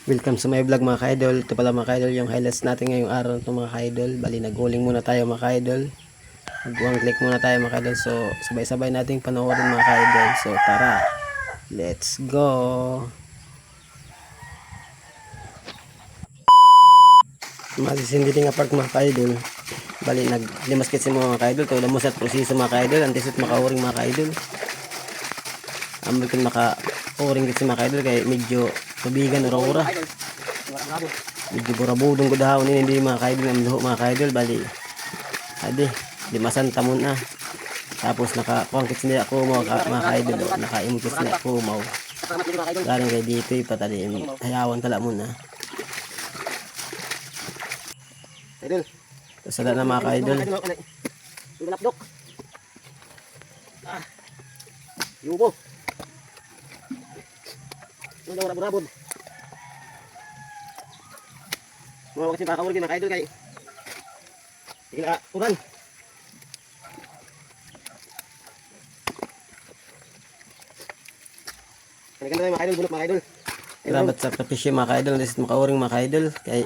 Welcome sa my vlog mga ka-idol. Ito pala mga ka-idol yung highlights natin ngayong araw nito mga ka-idol. Bali nag-uling muna tayo mga ka-idol. Mag-one click muna tayo mga ka-idol. So sabay-sabay nating panoorin mga ka-idol. So tara, let's go. Masisindi nga park mga ka-idol. Bali naglimaskit sa mga ka-idol. Tulad mo sa proseso mga ka-idol. Antisot makauring mga ka-idol. Ambil maka-uring kasi mga ka-idol kaya medyo tubigan ura-ura. Medyo burabudong ko dahon hindi mga ka-idol ng luho mga ka-idol. Bali adi limasan tamon na. Tapos naka-pangkits nila ako mga ka-idol. Naka-imukits nila ako mau. Galing kay dito ipatali. Hayawan tala muna. Idol. Tapos sada na mga ka-idol. Galapdok. Yubo. Ano daw rabod-rabod. Mga kasi pakawal mga ka-idol kay. Sige na, uran. Kaya tayo mga idol, bulok mga idol. Grabat sa propisyo mga ka-idol. Antisot makauring mga ka-idol. Kay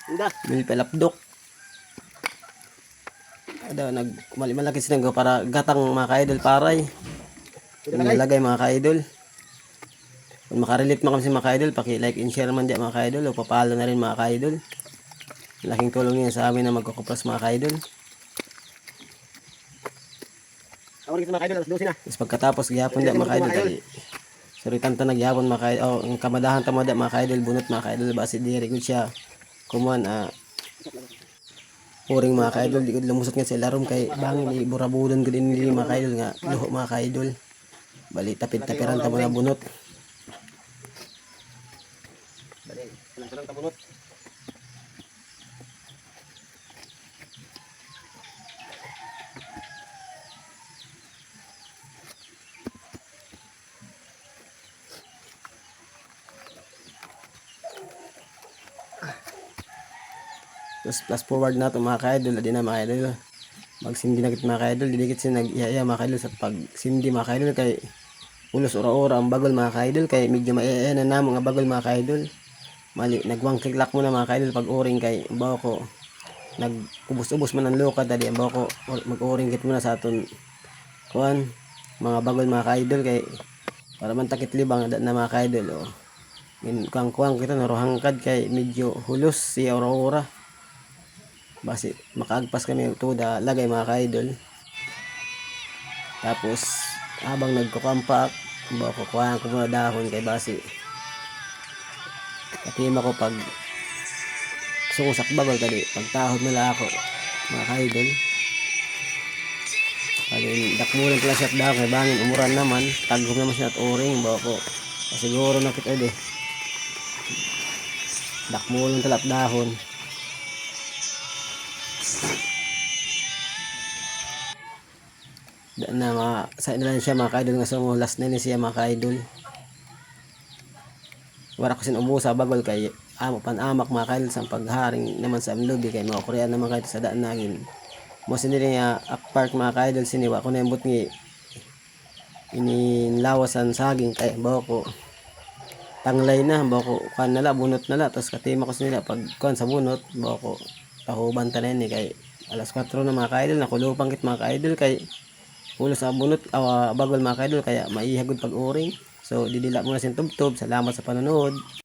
Inda. milpelapdok. Ada malaki sinanggo para gatang mga ka-idol paray. Nilagay mga ka-idol. Kung makarelate mo kami sa mga ka-idol, paki-like and share man diyan mga ka-idol o papalo na rin mga ka-idol. Laking tulong niya sa amin na magkukupras mga ka-idol. Awal kita mga idol, alas 12 na. Tapos pagkatapos gihapon diyan mga ka-idol kay suritan ta nagyapon mga ka-idol. Oh, ang kamadahan ta mo diyan mga ka-idol bunot mga ka-idol base diri gud siya. Kumuan uring mga ka-idol di gud lumusot nga sa larom kay bangin ni burabudon gud ini mga ka-idol nga luho mga ka-idol. Bali tapid-tapiran ta mo na bunot. Bali, salang-salang tabunot. Tapos plus forward na ito mga ka-idol. Adi na mga ka-idol. Magsindi na kita mga ka-idol. Didikit siya nag-iya mga ka-idol sa pagsindi mga ka-idol. Kay ulos ora-ora ang bagol mga ka-idol. Kay medyo maiaya na na mga bagol mga ka-idol. Mali, nagwang kiklak mo na mga ka-idol pag uring kay bawa ko. Nag-ubos-ubos man ang lokad. Adi ang bawa ko mag-uring kit muna sa aton kuhan. Mga bagol mga ka-idol. Kay para man takit libang na mga ka-idol. Oh. Kuang kita narohangkad kay medyo hulos siya ora-ora. Basi makaagpas kami tuda lagay mga ka-idol. Tapos habang nagkukampak kukuhaan ko muna dahon kay basi katima ko pag sungsak bagol tadi pagtahod nila ako mga ka-idol. Pagin dakmulan ko lang siya at dahon kay bangin umuran naman tagom naman siya at uring bawa ko siguro na kita edi dakmulan talap dahon. Na sa na siya mga ka-idol nga sumulas na ni siya mga ka-idol. Wala ko sinubusa bagol kay panamak mga ka-idol sa pagharing naman sa amlubi kay mga Korean naman kahit sa daan nagin. Mo sinili nga park mga ka-idol siniwa ko na yung butngi inilawasan saging kay bawa ko tanglay na bawa ko kan nala bunot nala tapos katima ko sinila pag kuan sa bunot bawa ko tahuban tanan ni kay alas 4 na mga ka-idol nakulupang kit mga ka-idol kay ulos sa bunot bagol mga ka-idol kaya maihagod pag uring. So didila muna sin tubtob. Salamat sa panonood.